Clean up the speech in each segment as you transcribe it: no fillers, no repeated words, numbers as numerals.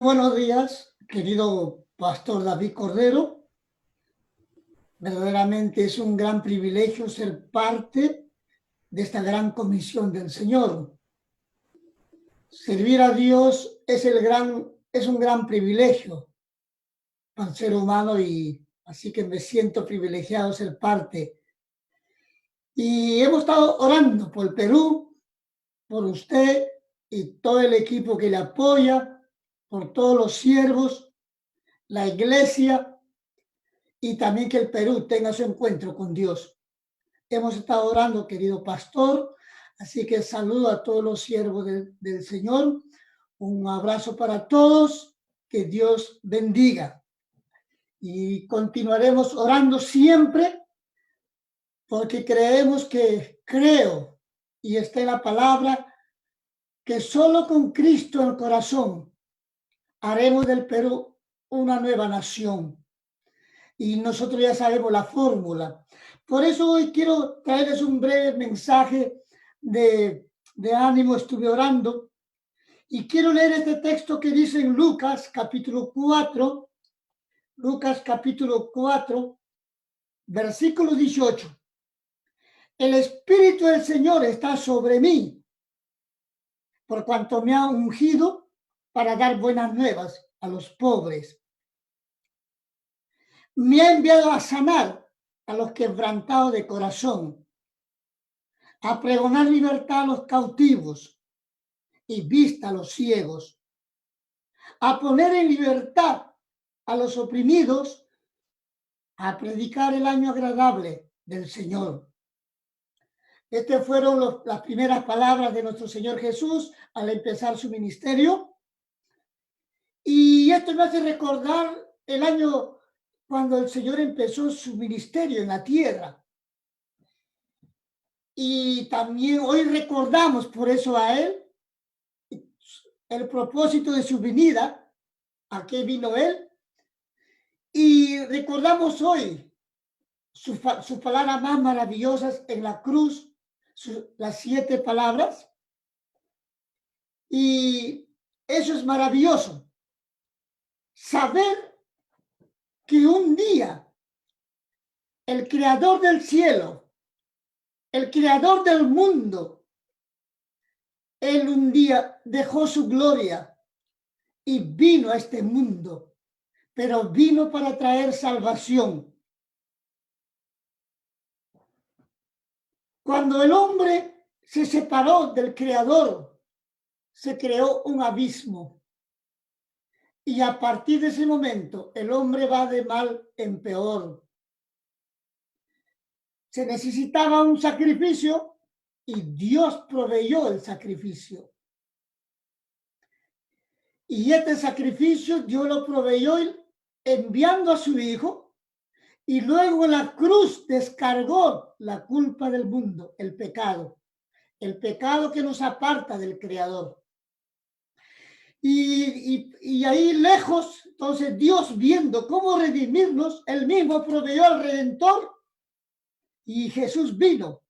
Buenos días, querido Pastor David Cordero. Verdaderamente es un gran privilegio ser parte de esta gran comisión del Señor. Servir a Dios es un gran privilegio para el ser humano y así que me siento privilegiado ser parte. Y hemos estado orando por el Perú, por usted y todo el equipo que le apoya, por todos los siervos, la iglesia, y también que el Perú tenga su encuentro con Dios. Hemos estado orando, querido pastor, así que saludo a todos los siervos del Señor. Un abrazo para todos, que Dios bendiga. Y continuaremos orando siempre porque creo, y está en la palabra, que solo con Cristo en el corazón haremos del Perú una nueva nación. Y nosotros ya sabemos la fórmula. Por eso hoy quiero traerles un breve mensaje de ánimo. Estuve orando y quiero leer este texto que dice en Lucas capítulo 4, versículo 18. El Espíritu del Señor está sobre mí, por cuanto me ha ungido para dar buenas nuevas a los pobres. Me ha enviado a sanar a los quebrantados de corazón, a pregonar libertad a los cautivos y vista a los ciegos, a poner en libertad a los oprimidos, a predicar el año agradable del Señor. Estas fueron las primeras palabras de nuestro Señor Jesús al empezar su ministerio. Y esto me hace recordar el año cuando el Señor empezó su ministerio en la tierra. Y también hoy recordamos por eso a Él, el propósito de su venida, a qué vino Él. Y recordamos hoy sus palabras más maravillosas en la cruz, las 7 palabras. Y eso es maravilloso. Saber que un día el creador del cielo, el creador del mundo, Él un día dejó su gloria y vino a este mundo, pero vino para traer salvación. Cuando el hombre se separó del creador, se creó un abismo. Y a partir de ese momento, el hombre va de mal en peor. Se necesitaba un sacrificio y Dios proveyó el sacrificio. Y este sacrificio Dios lo proveyó enviando a su Hijo, y luego en la cruz descargó la culpa del mundo, el pecado que nos aparta del Creador. Y ahí lejos, entonces Dios, viendo cómo redimirnos, él mismo proveyó al Redentor y Jesús vino.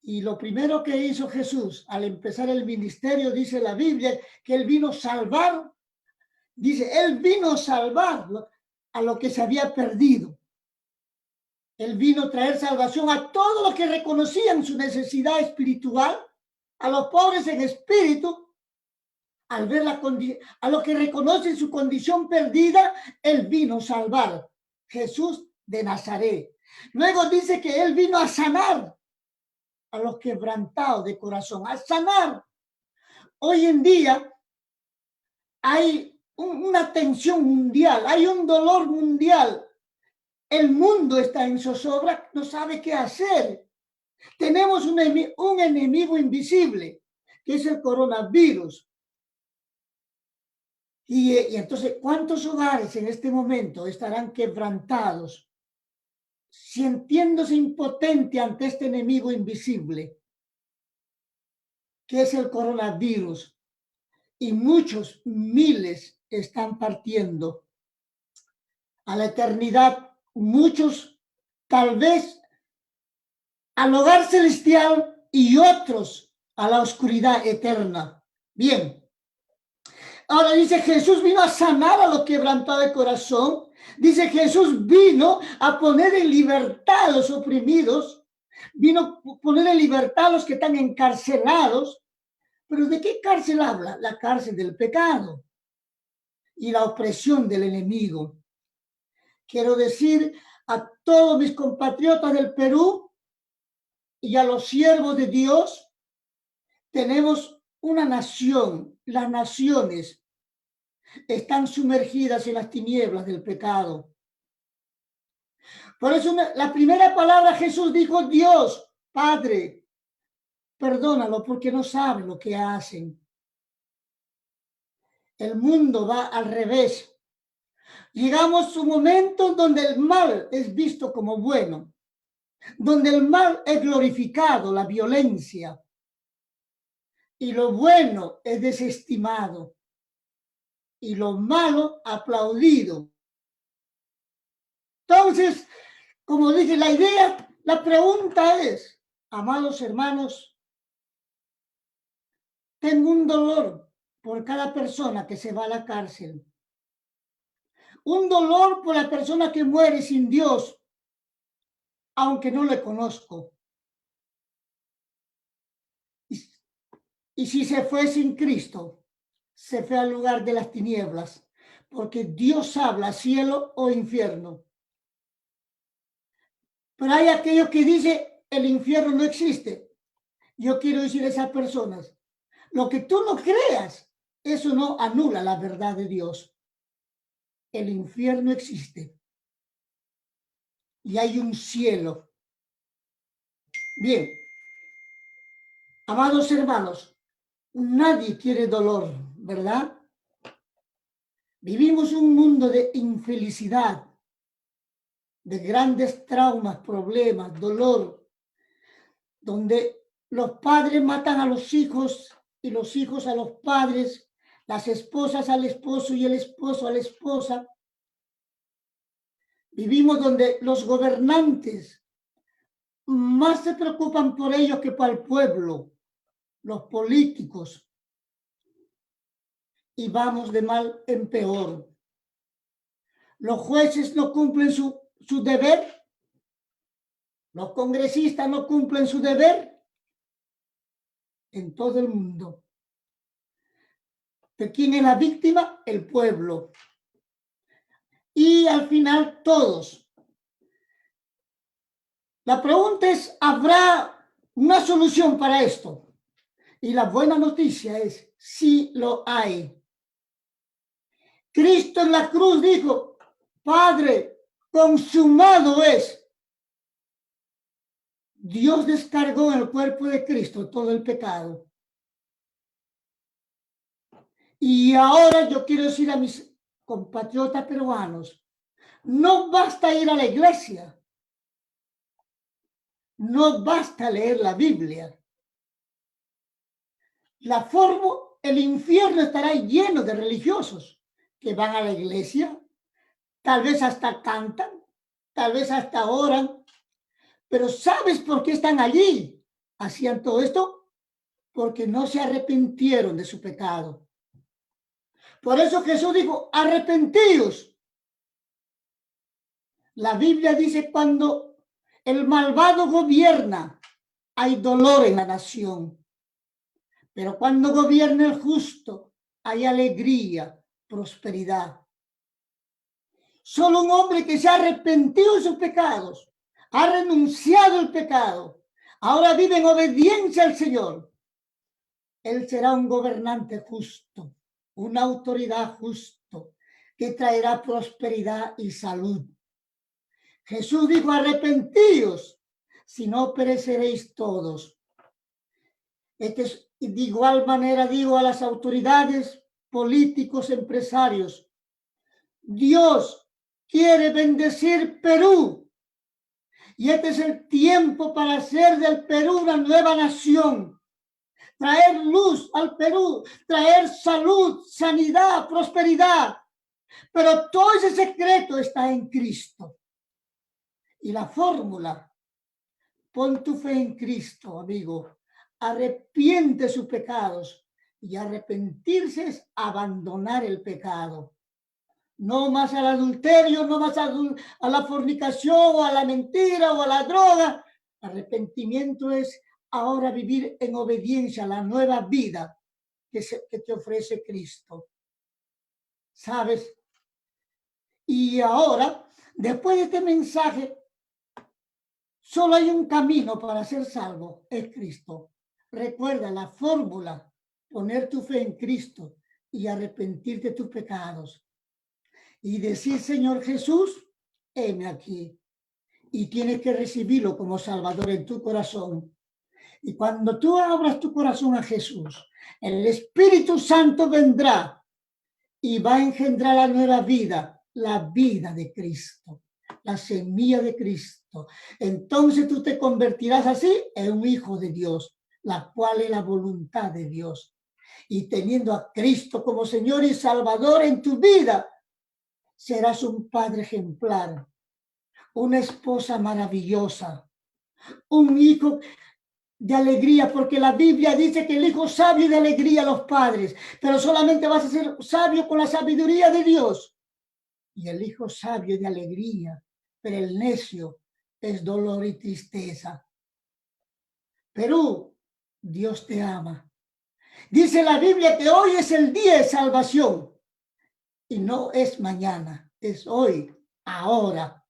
Y lo primero que hizo Jesús al empezar el ministerio, dice la Biblia, que él vino a salvar, él vino a salvar a lo que se había perdido. Él vino a traer salvación a todos los que reconocían su necesidad espiritual, a los pobres en espíritu. Al ver a los que reconocen su condición perdida, él vino a salvar. Jesús de Nazaret. Luego dice que él vino a sanar a los quebrantados de corazón, a sanar. Hoy en día hay una tensión mundial, hay un dolor mundial. El mundo está en zozobra, no sabe qué hacer. Tenemos un enemigo invisible, que es el coronavirus. Y entonces, ¿cuántos hogares en este momento estarán quebrantados, sintiéndose impotente ante este enemigo invisible, que es el coronavirus? Y muchos, miles, están partiendo a la eternidad. Muchos, tal vez, al hogar celestial y otros a la oscuridad eterna. Bien. Ahora dice, Jesús vino a sanar a los quebrantados de corazón. Dice, Jesús vino a poner en libertad a los oprimidos. Vino a poner en libertad a los que están encarcelados. Pero ¿de qué cárcel habla? La cárcel del pecado y la opresión del enemigo. Quiero decir a todos mis compatriotas del Perú y a los siervos de Dios, tenemos una nación, las naciones están sumergidas en las tinieblas del pecado. Por eso la primera palabra Jesús dijo, Dios, Padre, perdónalo porque no saben lo que hacen. El mundo va al revés. Llegamos a un momento donde el mal es visto como bueno, donde el mal es glorificado, la violencia, y lo bueno es desestimado, y lo malo aplaudido. Entonces, como dije, la pregunta es, amados hermanos, tengo un dolor por cada persona que se va a la cárcel. Un dolor por la persona que muere sin Dios, aunque no le conozco. Y si se fue sin Cristo, se fue al lugar de las tinieblas, porque Dios habla cielo o infierno. Pero hay aquellos que dicen, el infierno no existe. Yo quiero decir a esas personas, lo que tú no creas, eso no anula la verdad de Dios. El infierno existe. Y hay un cielo. Bien, amados hermanos, nadie quiere dolor, ¿verdad? Vivimos un mundo de infelicidad, de grandes traumas, problemas, dolor, donde los padres matan a los hijos y los hijos a los padres, las esposas al esposo y el esposo a la esposa. Vivimos donde los gobernantes más se preocupan por ellos que por el pueblo, los políticos, y vamos de mal en peor. Los jueces no cumplen su deber, los congresistas no cumplen su deber en todo el mundo. ¿De quién es la víctima? El pueblo. Y al final todos. La pregunta es, ¿habrá una solución para esto? Y la buena noticia es, sí lo hay. Cristo en la cruz dijo, Padre, consumado es. Dios descargó en el cuerpo de Cristo todo el pecado. Y ahora yo quiero decir a mis compatriotas peruanos, no basta ir a la iglesia, no basta leer la Biblia. El infierno estará lleno de religiosos que van a la iglesia, tal vez hasta cantan, tal vez hasta oran, pero ¿sabes por qué están allí? ¿Hacían todo esto? Porque no se arrepintieron de su pecado. Por eso Jesús dijo, arrepentíos. La Biblia dice, cuando el malvado gobierna, hay dolor en la nación. Pero cuando gobierna el justo, hay alegría, prosperidad. Solo un hombre que se ha arrepentido de sus pecados, ha renunciado al pecado, ahora vive en obediencia al Señor. Él será un gobernante justo, una autoridad justo, que traerá prosperidad y salud. Jesús dijo, arrepentíos, si no pereceréis todos. De igual manera digo a las autoridades, políticos, empresarios, Dios quiere bendecir Perú. Y este es el tiempo para hacer del Perú una nueva nación. Traer luz al Perú, traer salud, sanidad, prosperidad. Pero todo ese secreto está en Cristo. Y la fórmula, pon tu fe en Cristo, amigo. Arrepiente sus pecados Y arrepentirse es abandonar el pecado. No más al adulterio, no más a la fornicación o a la mentira o a la droga. Arrepentimiento es ahora vivir en obediencia a la nueva vida que te ofrece Cristo. ¿Sabes? Y ahora, después de este mensaje, solo hay un camino para ser salvo, es Cristo. Recuerda la fórmula, poner tu fe en Cristo y arrepentirte de tus pecados. Y decir, Señor Jesús, heme aquí. Y tienes que recibirlo como Salvador en tu corazón. Y cuando tú abras tu corazón a Jesús, el Espíritu Santo vendrá y va a engendrar la nueva vida, la vida de Cristo, la semilla de Cristo. Entonces tú te convertirás así en un hijo de Dios, la cual es la voluntad de Dios. Y teniendo a Cristo como Señor y Salvador en tu vida, serás un padre ejemplar, una esposa maravillosa, un hijo de alegría, porque la Biblia dice que el hijo sabio de alegría a los padres, pero solamente vas a ser sabio con la sabiduría de Dios. Y el hijo sabio de alegría, pero el necio es dolor y tristeza. Perú, Dios te ama. Dice la Biblia que hoy es el día de salvación y no es mañana, es hoy, ahora.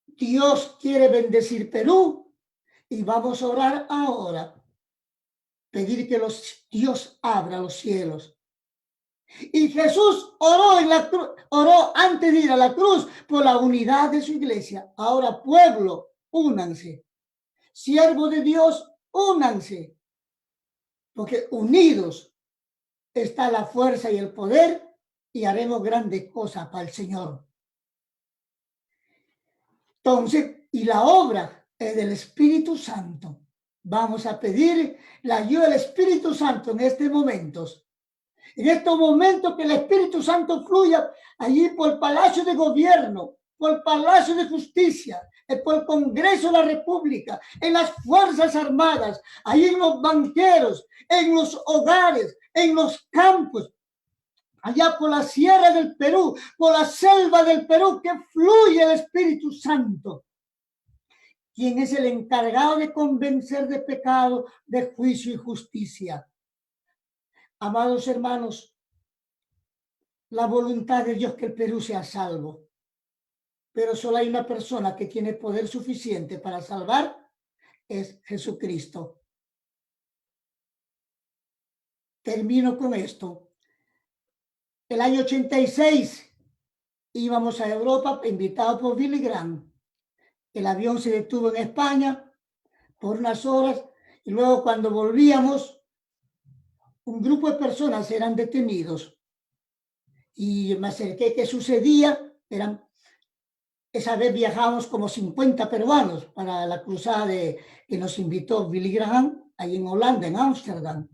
Dios quiere bendecir Perú y vamos a orar ahora. Pedir que Dios abra los cielos. Y Jesús oró en la cruz, oró antes de ir a la cruz por la unidad de su iglesia. Ahora, pueblo, únanse. Siervo de Dios, únanse. Porque unidos está la fuerza y el poder y haremos grandes cosas para el Señor. Entonces, y la obra es del Espíritu Santo. Vamos a pedir la ayuda del Espíritu Santo en estos momentos. En estos momentos que el Espíritu Santo fluya allí por el Palacio de Gobierno, por el Palacio de Justicia, por el Congreso de la República, en las Fuerzas Armadas, allí en los banqueros, en los hogares, en los campos, allá por la sierra del Perú, por la selva del Perú, que fluye el Espíritu Santo, quien es el encargado de convencer de pecado, de juicio y justicia. Amados hermanos, la voluntad de Dios que el Perú sea salvo, pero solo hay una persona que tiene poder suficiente para salvar, es Jesucristo. Termino con esto. El año 86 íbamos a Europa, invitados por Billy Graham. El avión se detuvo en España por unas horas y luego cuando volvíamos, un grupo de personas eran detenidos. Y me acerqué, ¿qué sucedía? Esa vez viajamos como 50 peruanos para la cruzada que nos invitó Billy Graham, ahí en Holanda, en Ámsterdam.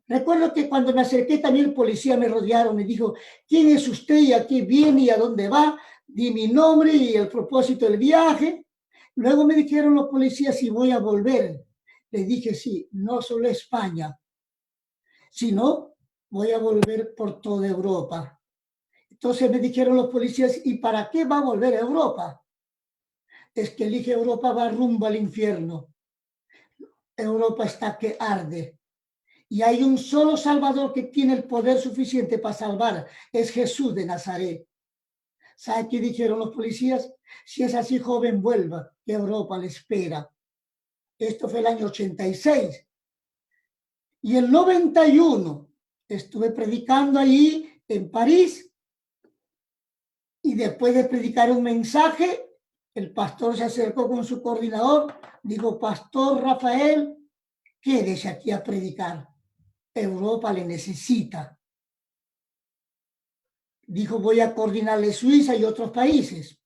Recuerdo que cuando me acerqué también el policía me rodearon, me dijo, ¿quién es usted y a qué viene y a dónde va? Di mi nombre y el propósito del viaje. Luego me dijeron los policías si voy a volver. Les dije, sí, no solo España, sino voy a volver por toda Europa. Entonces me dijeron los policías, ¿y para qué va a volver a Europa? Es que elige Europa va rumbo al infierno. Europa está que arde. Y hay un solo Salvador que tiene el poder suficiente para salvar. Es Jesús de Nazaret. ¿Sabe qué dijeron los policías? Si es así, joven, vuelva, que Europa le espera. Esto fue el año 86. Y el 91 estuve predicando ahí en París. Y después de predicar un mensaje, el pastor se acercó con su coordinador, dijo, Pastor Rafael, quédese aquí a predicar. Europa le necesita. Dijo, voy a coordinarle Suiza y otros países.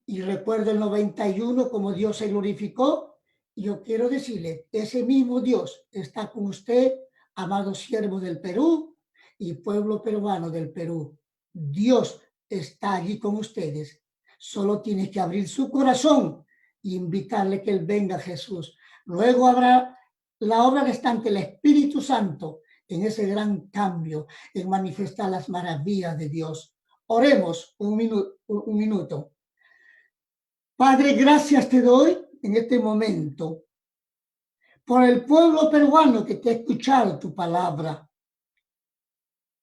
Y recuerdo el 91 como Dios se glorificó. Y yo quiero decirle, ese mismo Dios está con usted, amado siervo del Perú y pueblo peruano del Perú. Dios está allí con ustedes. Solo tiene que abrir su corazón y invitarle que Él venga, Jesús. Luego habrá la obra restante, el Espíritu Santo, en ese gran cambio, en manifestar las maravillas de Dios. Oremos un minuto. Padre, gracias te doy en este momento por el pueblo peruano que te ha escuchado tu palabra.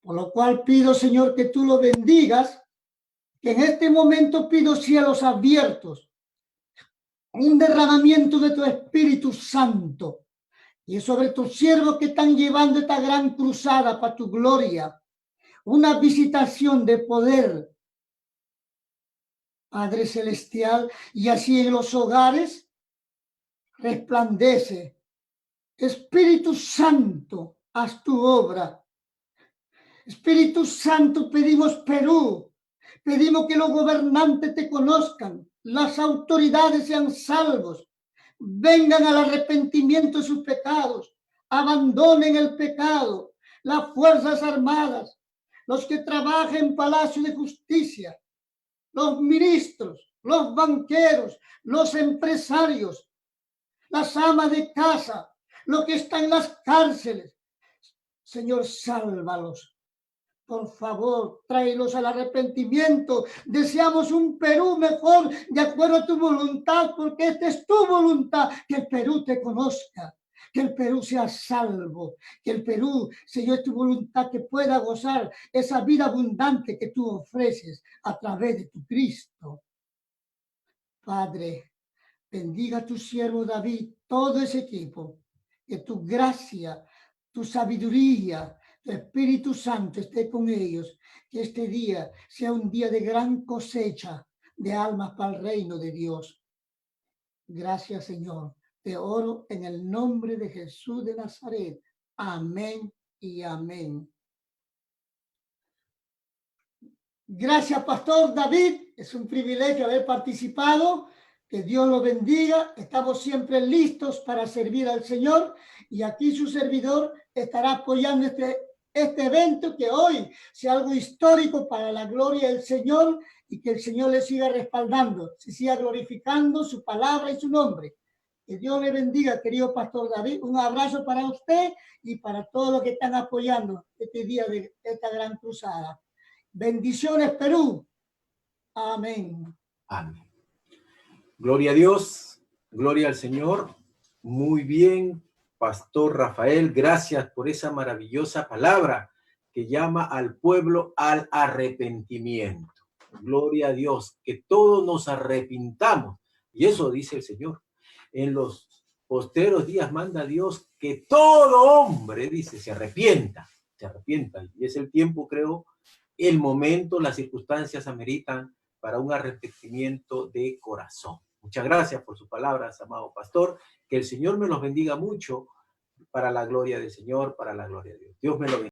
Por lo cual pido, Señor, que tú lo bendigas, que en este momento pido cielos abiertos, un derramamiento de tu Espíritu Santo y sobre tus siervos que están llevando esta gran cruzada para tu gloria, una visitación de poder, Padre Celestial, y así en los hogares resplandece. Espíritu Santo, haz tu obra. Espíritu Santo, pedimos Perú, pedimos que los gobernantes te conozcan, las autoridades sean salvos, vengan al arrepentimiento de sus pecados, abandonen el pecado, las Fuerzas Armadas, los que trabajan en Palacio de Justicia, los ministros, los banqueros, los empresarios, las amas de casa, los que están en las cárceles. Señor, sálvalos. Por favor, tráelos al arrepentimiento. Deseamos un Perú mejor de acuerdo a tu voluntad, porque esta es tu voluntad, que el Perú te conozca, que el Perú sea salvo, que el Perú, Señor, es tu voluntad, que pueda gozar esa vida abundante que tú ofreces a través de tu Cristo. Padre, bendiga a tu siervo David, todo ese equipo, que tu gracia, tu sabiduría, tu Espíritu Santo esté con ellos, que este día sea un día de gran cosecha de almas para el reino de Dios. Gracias, Señor. Te oro en el nombre de Jesús de Nazaret. Amén y amén. Gracias, Pastor David. Es un privilegio haber participado. Que Dios lo bendiga. Estamos siempre listos para servir al Señor. Y aquí su servidor estará apoyando este evento, que hoy sea algo histórico para la gloria del Señor, y que el Señor le siga respaldando, se siga glorificando su palabra y su nombre. Que Dios le bendiga, querido Pastor David. Un abrazo para usted y para todos los que están apoyando este día de esta gran cruzada. Bendiciones, Perú. Amén. Amén. Gloria a Dios, gloria al Señor. Muy bien, Pastor Rafael, gracias por esa maravillosa palabra que llama al pueblo al arrepentimiento. Gloria a Dios, que todos nos arrepintamos. Y eso dice el Señor. En los posteros días manda Dios que todo hombre, dice, se arrepienta. Y es el tiempo, creo, el momento, las circunstancias ameritan para un arrepentimiento de corazón. Muchas gracias por sus palabras, amado pastor. Que el Señor me los bendiga mucho, para la gloria del Señor, para la gloria de Dios. Dios me lo bendiga.